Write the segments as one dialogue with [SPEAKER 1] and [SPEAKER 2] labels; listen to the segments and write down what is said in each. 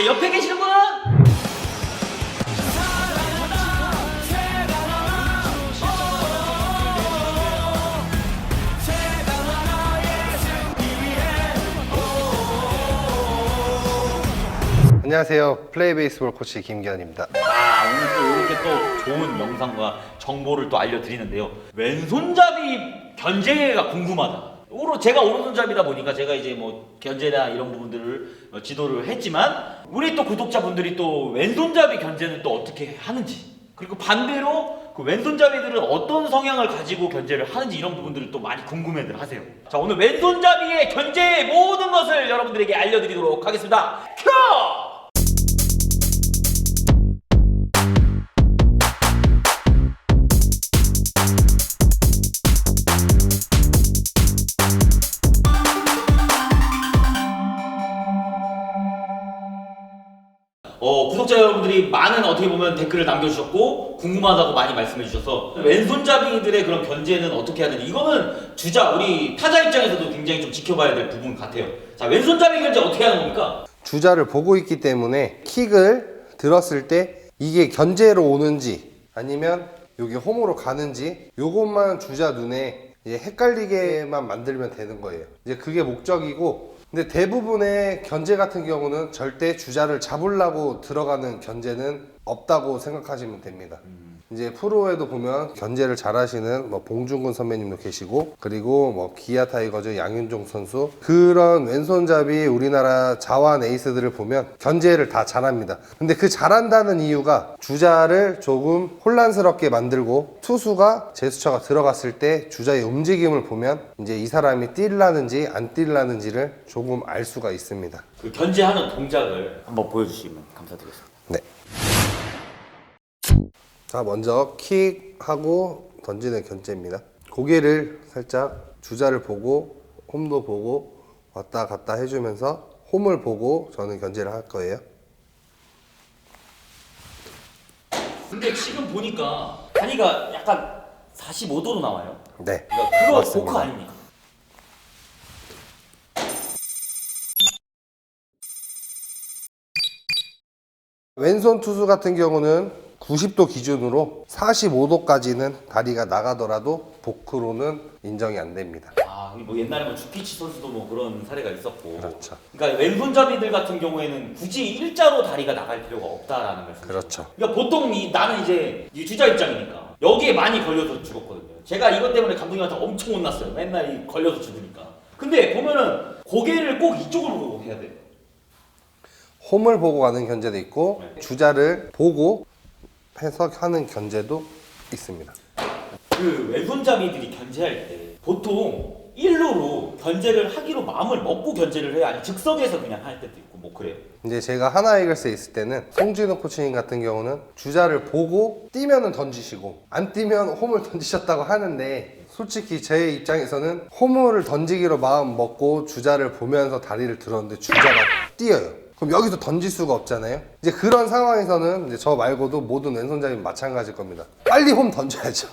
[SPEAKER 1] 옆에 계시는 분은
[SPEAKER 2] 안녕하세요. 플레이 베이스볼 코치 김기현입니다.
[SPEAKER 1] 오늘 또 이렇게 또 좋은 영상과 정보를 또 알려드리는데요. 왼손잡이 견제가 궁금하다. 제가 오른손잡이다 보니까 제가 이제 뭐 견제나 이런 부분들을 지도를 했지만 우리 또 구독자분들이 또 왼손잡이 견제는 또 어떻게 하는지, 그리고 반대로 그 왼손잡이들은 어떤 성향을 가지고 견제를 하는지 이런 부분들을 또 많이 궁금해들 하세요. 자, 오늘 왼손잡이의 견제의 모든 것을 여러분들에게 알려드리도록 하겠습니다. 큐! 구독자 여러분들이 많은 어떻게 보면 댓글을 남겨주셨고 궁금하다고 많이 말씀해 주셔서 왼손잡이들의 그런 견제는 어떻게 해야 되는지, 이거는 주자 우리 타자 입장에서도 굉장히 좀 지켜봐야 될 부분 같아요. 자, 왼손잡이 견제 어떻게 하는 겁니까?
[SPEAKER 2] 주자를 보고 있기 때문에 킥을 들었을 때 이게 견제로 오는지 아니면 여기 홈으로 가는지 요것만 주자 눈에 이제 헷갈리게만 만들면 되는 거예요. 이제 그게 목적이고, 근데 대부분의 견제 같은 경우는 절대 주자를 잡으려고 들어가는 견제는 없다고 생각하시면 됩니다. 이제 프로에도 보면 견제를 잘 하시는 뭐 봉준근 선배님도 계시고, 그리고 뭐 기아 타이거즈 양윤종 선수, 그런 왼손잡이 우리나라 자완 에이스들을 보면 견제를 다 잘합니다. 근데 그 잘한다는 이유가 주자를 조금 혼란스럽게 만들고 투수가 제스처가 들어갔을 때 주자의 움직임을 보면 이제 이 사람이 뛸라는지 안 뛸라는지를 조금 알 수가 있습니다.
[SPEAKER 1] 그 견제하는 동작을 한번 보여주시면 감사드리겠습니다.
[SPEAKER 2] 네. 자, 먼저 킥하고 던지는 견제입니다. 고개를 살짝 주자를 보고 홈도 보고 왔다 갔다 해주면서 홈을 보고 저는 견제를 할 거예요.
[SPEAKER 1] 근데 지금 보니까 다리가 약간 45도로 나와요.
[SPEAKER 2] 네,
[SPEAKER 1] 그러니까 그거
[SPEAKER 2] 맞습니다.
[SPEAKER 1] 보크 아닙니까?
[SPEAKER 2] 왼손 투수 같은 경우는 90도 기준으로 45도까지는 다리가 나가더라도 보크로는 인정이 안 됩니다.
[SPEAKER 1] 뭐 옛날에 뭐 주키치 선수도 뭐 그런 사례가 있었고.
[SPEAKER 2] 그렇죠.
[SPEAKER 1] 그러니까 왼손잡이들 같은 경우에는 굳이 일자로 다리가 나갈 필요가 없다라는 말씀.
[SPEAKER 2] 그렇죠.
[SPEAKER 1] 그러니까 보통 나는 이제 이 주자 입장이니까 여기에 많이 걸려서 죽었거든요. 제가 이것 때문에 감독님한테 엄청 혼났어요. 맨날 이 걸려서 죽으니까. 근데 보면은 고개를 꼭 이쪽으로 보고 해야 돼.
[SPEAKER 2] 홈을 보고 가는 견제도 있고
[SPEAKER 1] 네.
[SPEAKER 2] 주자를 보고 해석하는 견제도 있습니다.
[SPEAKER 1] 그 왼손잡이들이 견제할 때 보통 일루로 견제를 하기로 마음을 먹고 견제를 해요? 아니면 즉석에서 그냥 할 때도 있고 뭐 그래요?
[SPEAKER 2] 이제 제가 하나이글스에 있을 때는 송진우 코치님 같은 경우는 주자를 보고 뛰면은 던지시고 안 뛰면 홈을 던지셨다고 하는데, 솔직히 제 입장에서는 홈을 던지기로 마음 먹고 주자를 보면서 다리를 들었는데 주자가 뛰어요. 그럼 여기서 던질 수가 없잖아요. 이제 그런 상황에서는 이제 저 말고도 모든 왼손잡이는 마찬가지일 겁니다. 빨리 홈 던져야죠.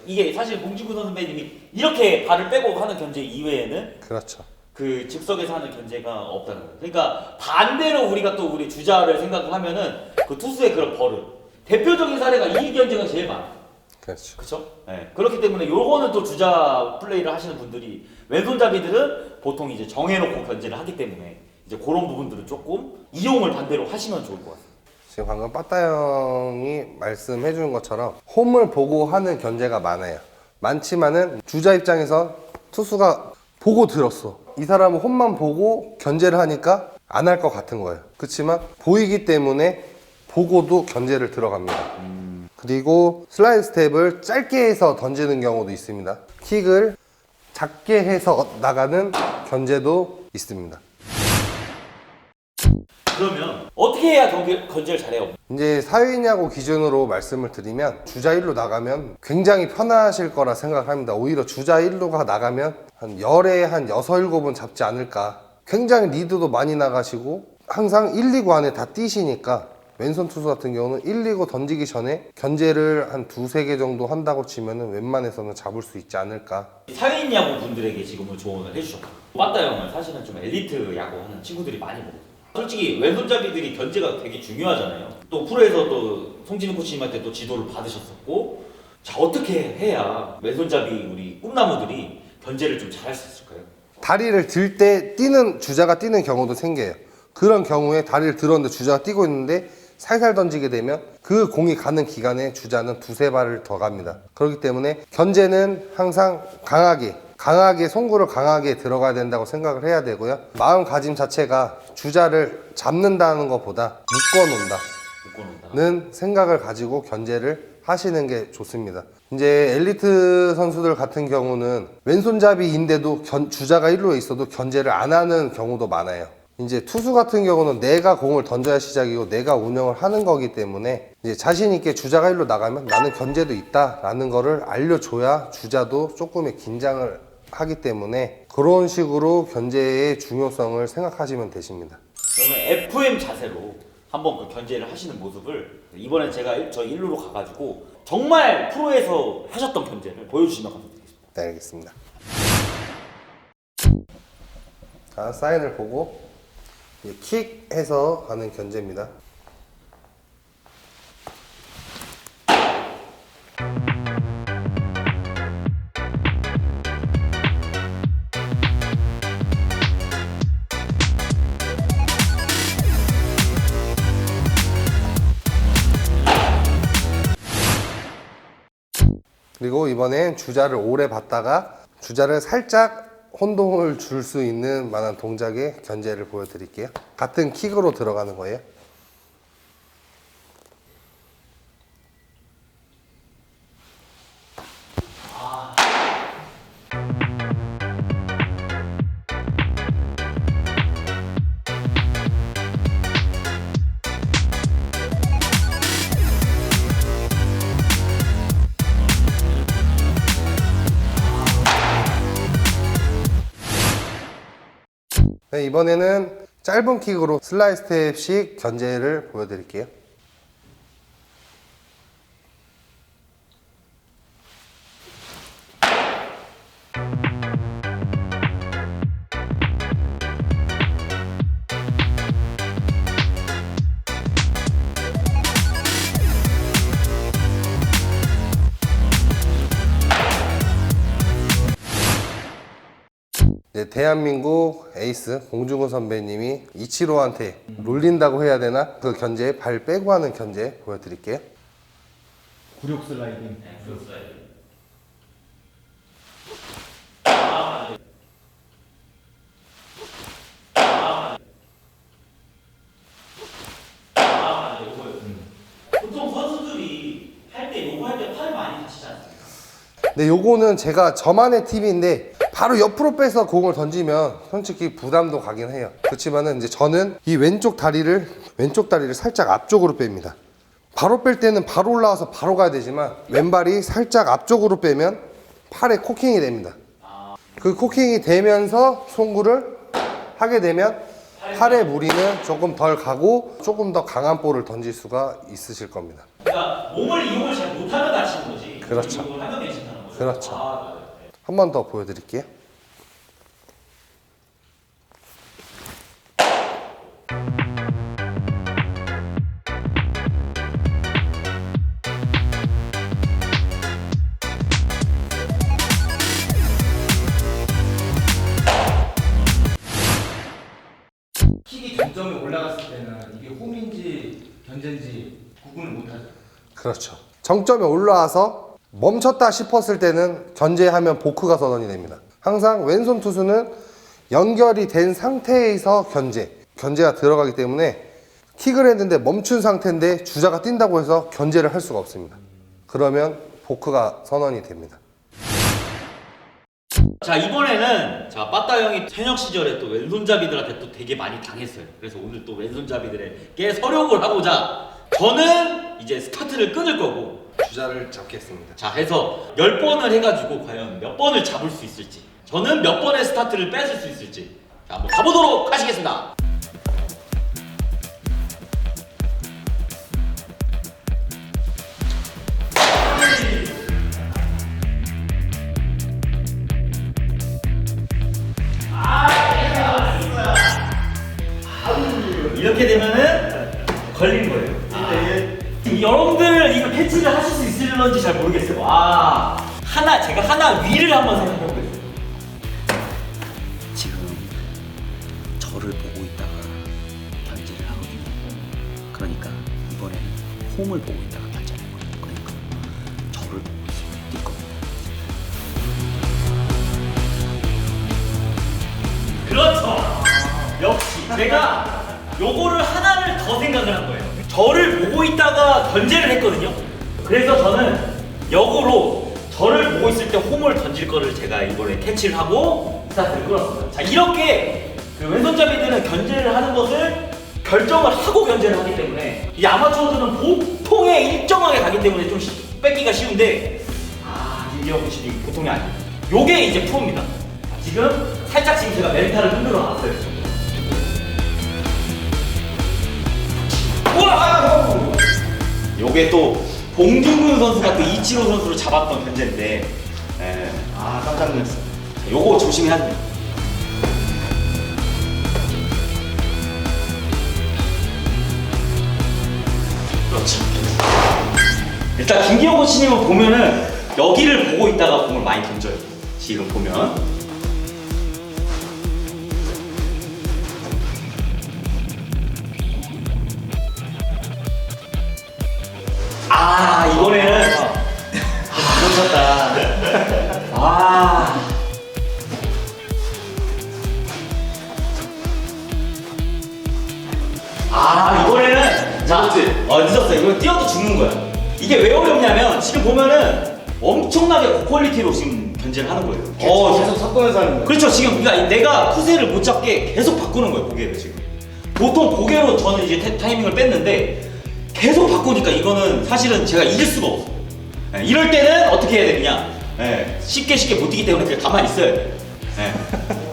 [SPEAKER 1] 이게 사실 봉준구 선배님이 이렇게 발을 빼고 하는 견제 이외에는
[SPEAKER 2] 그렇죠.
[SPEAKER 1] 그 즉석에서 하는 견제가 없다는 거예요. 그러니까 반대로 우리가 또 우리 주자를 생각을 하면은 그 투수의 그런 버릇, 대표적인 사례가 이 견제가 제일 많아요.
[SPEAKER 2] 그렇죠.
[SPEAKER 1] 그렇죠? 네. 그렇기 때문에 요거는 또 주자 플레이를 하시는 분들이, 왼손잡이들은 보통 이제 정해놓고 견제를 하기 때문에 이제 그런 부분들은 조금 이용을 반대로 하시면 좋을 것 같아요.
[SPEAKER 2] 지금 방금 빠따 형이 말씀해 주는 것처럼 홈을 보고 하는 견제가 많아요. 많지만은 주자 입장에서 투수가 보고 들었어. 이 사람은 홈만 보고 견제를 하니까 안 할 것 같은 거예요. 그렇지만 보이기 때문에 보고도 견제를 들어갑니다. 그리고 슬라이드 스텝을 짧게 해서 던지는 경우도 있습니다. 킥을 작게 해서 나가는 견제도 있습니다.
[SPEAKER 1] 그러면 어떻게 해야 견제를 잘해요?
[SPEAKER 2] 이제 사회인야구 기준으로 말씀을 드리면 주자 1루 나가면 굉장히 편하실 거라 생각합니다. 오히려 주자 1루가 나가면 한 열에 한 6, 7은 잡지 않을까. 굉장히 리드도 많이 나가시고 항상 1, 2구 안에 다 뛰시니까 왼손 투수 같은 경우는 1, 2구 던지기 전에 견제를 한 2, 3개 정도 한다고 치면은 웬만해서는 잡을 수 있지 않을까.
[SPEAKER 1] 사회인 야구 분들에게 지금은 조언을 해주셨고, 빠따 형은 사실은 좀 엘리트 야구 하는 친구들이 많이 보거든요. 솔직히 왼손잡이들이 견제가 되게 중요하잖아요. 또 프로에서 또 송진우 코치님한테 또 지도를 받으셨었고, 자 어떻게 해야 왼손잡이 우리 꿈나무들이 견제를 좀 잘할 수 있을까요?
[SPEAKER 2] 다리를 들 때 주자가 뛰는 경우도 생겨요. 그런 경우에 다리를 들었는데 주자가 뛰고 있는데 살살 던지게 되면 그 공이 가는 기간에 주자는 두세 발을 더 갑니다. 그렇기 때문에 견제는 항상 강하게 송구를 강하게 들어가야 된다고 생각을 해야 되고요. 마음가짐 자체가 주자를 잡는다는 것보다 묶어놓는다는 생각을 가지고 견제를 하시는 게 좋습니다. 이제 엘리트 선수들 같은 경우는 왼손잡이인데도 주자가 1루에 있어도 견제를 안 하는 경우도 많아요. 이제 투수 같은 경우는 내가 공을 던져야 시작이고 내가 운영을 하는 거기 때문에 이제 자신 있게 주자가 1루 나가면 나는 견제도 있다라는 거를 알려줘야 주자도 조금의 긴장을 하기 때문에 그런 식으로 견제의 중요성을 생각하시면 되십니다.
[SPEAKER 1] 그러면 FM 자세로 한번 그 견제를 하시는 모습을 이번엔 제가 저 1루로 가가지고 정말 프로에서 하셨던 견제를 보여주시면 감사드리겠습니다.
[SPEAKER 2] 네, 알겠습니다. 자, 사인을 보고 킥해서 하는 견제입니다. 그리고 이번엔 주자를 오래 봤다가 주자를 살짝 혼동을 줄 수 있는 만한 동작의 견제를 보여드릴게요. 같은 킥으로 들어가는 거예요. 네, 이번에는 짧은 킥으로 슬라이드 스텝식 견제를 보여드릴게요. 네, 대한민국 에이스 공중훈 선배님이 이치로한테 롤린다고 해야 되나? 그 견제 발 빼고 하는 견제 보여드릴게요.
[SPEAKER 3] 굴욕 슬라이딩.
[SPEAKER 1] 네, 그렇습니다. 보통 선수들이 할 때 요거 할 때 팔 많이 다치지 않습니까?
[SPEAKER 2] 네, 요거는 제가 저만의 팁인데 바로 옆으로 빼서 공을 던지면 솔직히 부담도 가긴 해요. 그렇지만은 이제 저는 이 왼쪽 다리를 살짝 앞쪽으로 뺍니다. 바로 뺄 때는 바로 올라와서 바로 가야 되지만 왼발이 살짝 앞쪽으로 빼면 팔에 코킹이 됩니다. 그 코킹이 되면서 송구를 하게 되면 팔의 무리는 조금 덜 가고 조금 더 강한 볼을 던질 수가 있으실 겁니다.
[SPEAKER 1] 그러니까 몸을 이용을 잘 못하면 다치는 거지.
[SPEAKER 2] 그렇죠.
[SPEAKER 1] 이용을 하면 괜찮다는 거죠.
[SPEAKER 2] 그렇죠. 한 번 더 보여드릴게요.
[SPEAKER 3] 킥이 점점에 올라갔을 때는 이게 홈인지 견제인지 구분을 못하죠.
[SPEAKER 2] 그렇죠. 정점에 올라와서 멈췄다 싶었을 때는 견제하면 보크가 선언이 됩니다. 항상 왼손 투수는 연결이 된 상태에서 견제가 들어가기 때문에 킥을 했는데 멈춘 상태인데 주자가 뛴다고 해서 견제를 할 수가 없습니다. 그러면 보크가 선언이 됩니다.
[SPEAKER 1] 자, 이번에는 자 빠따 형이 현역 시절에 또 왼손잡이들한테 또 되게 많이 당했어요. 그래서 오늘 또 왼손잡이들에게 서력을 하고자 저는 이제 스타트를 끊을 거고
[SPEAKER 2] 주자를 잡겠습니다.
[SPEAKER 1] 자 해서 10번을 해가지고 과연 몇 번을 잡을 수 있을지, 저는 몇 번의 스타트를 뺏을 수 있을지, 자 한번 가보도록 하시겠습니다. 걸린 거예요. 여러분들 이거 캐치를 하실 수 있을런지 잘 모르겠어요. 와, 제가 하나 위를 한번 생각해 보겠습니다.
[SPEAKER 4] 지금 저를 보고 있다가 견제를 하거든요. 그러니까 이번에는 홈을 보고 있다가 견제를 해요. 그러니까 저를 보고 있으면 뛸 겁니다.
[SPEAKER 1] 그렇죠. 역시 제가 요거를 하나를 더 생각을 한 거예요. 저를 보고 있다가 견제를 했거든요. 그래서 저는 역으로 저를 보고 있을 때 홈을 던질 거를 제가 이번에 캐치를 하고 스타트를 끌었습니다. 자, 이렇게 그 왼손잡이들은 견제를 하는 것을 결정을 하고 견제를 하기 때문에 이 아마추어들은 보통에 일정하게 가기 때문에 좀 뺏기가 쉬운데 김기영 코치님 보통이 아니에요. 요게 이제 프로입니다. 지금 살짝 지금 제가 멘탈을 흔들어 놨어요. 우와! 요게 또 봉준근 선수가 또 이치로 선수를 잡았던 견제인데,
[SPEAKER 3] 깜짝 놀랐어요.
[SPEAKER 1] 요거 조심해야 됩니다. 그렇죠. 일단 김기영 코치님은 보면은 여기를 보고 있다가 공을 많이 던져요. 지금 보면. 이번에는 놓쳤다. 이번에는 늦었어요. 이거 뛰어도 죽는 거야. 이게 왜 어렵냐면 지금 보면은 엄청나게 고퀄리티로 지금 견제를 하는 거예요.
[SPEAKER 3] 계속 섞으면서 하는 거예요.
[SPEAKER 1] 그렇죠. 지금 그러니까 내가 쿠세를 못 잡게 계속 바꾸는 거예요. 고개를 지금. 보통 고개로 저는 이제 타이밍을 뺐는데 계속 바꾸니까 이거는 사실은 제가 이길 수가 없어요. 이럴 때는 어떻게 해야 되느냐? 쉽게 못 뛰기 때문에 그냥 가만히 있어야 돼요.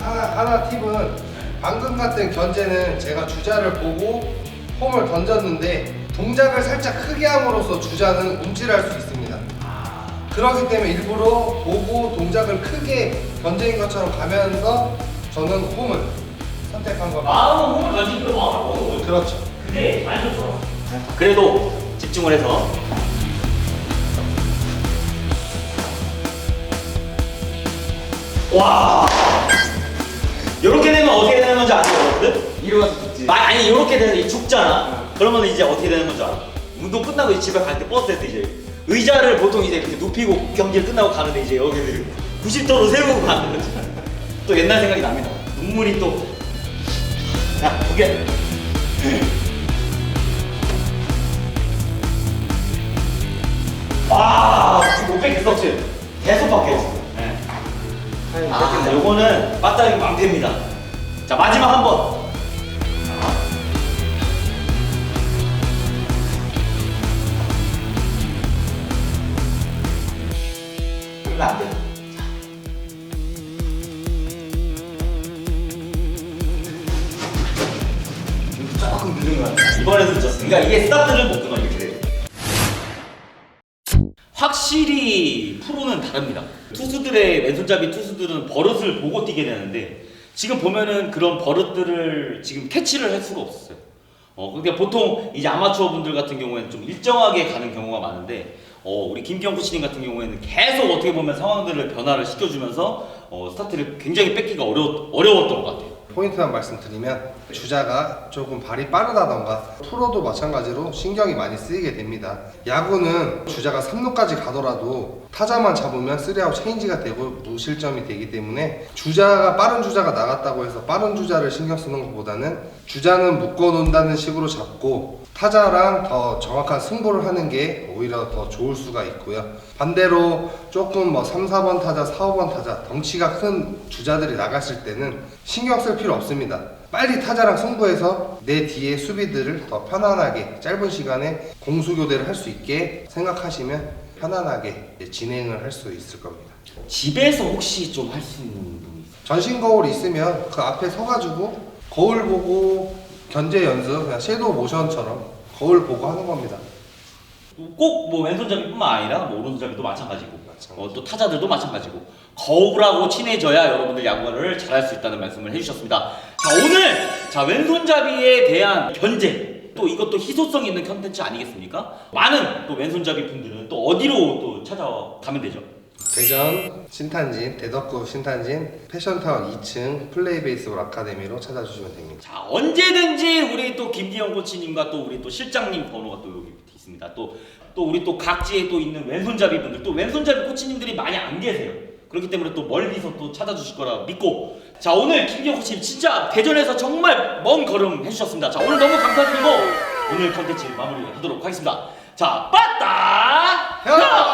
[SPEAKER 2] 하나 팁은 방금 같은 견제는 제가 주자를 보고 홈을 던졌는데 동작을 살짝 크게 함으로써 주자는 움찔할 수 있습니다. 그렇기 때문에 일부러 보고 동작을 크게 견제인 것처럼 가면서 저는 홈을 선택한 겁니다.
[SPEAKER 1] 마음은 홈을 던지기로 마음을
[SPEAKER 2] 그렇죠.
[SPEAKER 1] 근데 많이 좋죠. 그래도 집중을 해서. 와, 요렇게 되면 어떻게 되는 건지 아세요, 여러분들?
[SPEAKER 3] 이리 와서 죽지.
[SPEAKER 1] 아니, 요렇게 돼서 죽잖아. 그러면 이제 어떻게 되는 건지 알아? 운동 끝나고 이제 집에 갈 때 버스에서 이제 의자를 보통 이제 이렇게 눕히고 경기 끝나고 가는데 이제 여기를 90도로 세우고 가는 거지. 또 옛날 생각이 납니다. 눈물이 또. 자, 오케이. 못 뺏겼어. 계속 바뀌었어. 요거는 빠따기 망태입니다. 자, 마지막 한 번. 이거 안 돼.
[SPEAKER 3] 조금 늦은 거 같아요.
[SPEAKER 1] 이번에도 늦었어. 그러니까 이게 스타트를 못 끊어 이렇게 돼요. 확실히 프로는 다릅니다. 투수들의 왼손잡이 투수들은 버릇을 보고 뛰게 되는데 지금 보면은 그런 버릇들을 지금 캐치를 할 수가 없었어요. 그러니까 보통 이제 아마추어 분들 같은 경우에는 좀 일정하게 가는 경우가 많은데 우리 김기영 코치님 같은 경우에는 계속 어떻게 보면 상황들을 변화를 시켜주면서 스타트를 굉장히 뺏기가 어려웠던 것 같아요.
[SPEAKER 2] 포인트 한 말씀 드리면 주자가 조금 발이 빠르다던가 프로도 마찬가지로 신경이 많이 쓰이게 됩니다. 야구는 주자가 3루까지 가더라도 타자만 잡으면 3아웃 체인지가 되고 무실점이 되기 때문에 주자가 빠른 주자가 나갔다고 해서 빠른 주자를 신경 쓰는 것보다는 주자는 묶어놓는다는 식으로 잡고 타자랑 더 정확한 승부를 하는 게 오히려 더 좋을 수가 있고요. 반대로 조금 3, 4번 타자, 4, 5번 타자 덩치가 큰 주자들이 나갔을 때는 신경 쓸 필요 없습니다. 빨리 타자랑 승부해서 내 뒤에 수비들을 더 편안하게 짧은 시간에 공수교대를 할 수 있게 생각하시면 편안하게 진행을 할 수 있을 겁니다.
[SPEAKER 1] 집에서 혹시 좀 할 수 있는 분이 있어요?
[SPEAKER 2] 전신 거울이 있으면 그 앞에 서가지고 거울 보고 견제 연습, 그냥 섀도우 모션처럼 거울 보고 하는 겁니다.
[SPEAKER 1] 꼭 뭐 왼손잡이뿐만 아니라 뭐 오른손잡이도 마찬가지고 또 타자들도 마찬가지고 거울하고 친해져야 여러분들 야구를 잘할 수 있다는 말씀을 해주셨습니다. 자, 오늘 왼손잡이에 대한 견제 또 이것도 희소성 있는 컨텐츠 아니겠습니까? 많은 또 왼손잡이 분들은 또 어디로 또 찾아가면 되죠?
[SPEAKER 2] 대전 신탄진, 대덕구 신탄진 패션타운 2층 플레이베이스볼 아카데미로 찾아주시면 됩니다.
[SPEAKER 1] 자, 언제든지 우리 또 김기영 코치님과 또 우리 또 실장님 번호가 또 여기 밑에 있습니다. 또 우리 또 각지에 또 있는 왼손잡이 분들, 또 왼손잡이 코치님들이 많이 안 계세요. 그렇기 때문에 또 멀리서 또 찾아주실 거라 믿고, 자, 오늘 김기영 코치님 진짜 대전에서 정말 먼 걸음 해주셨습니다. 자, 오늘 너무 감사드리고 오늘 컨텐츠 마무리하도록 하겠습니다. 자, 빠따 형!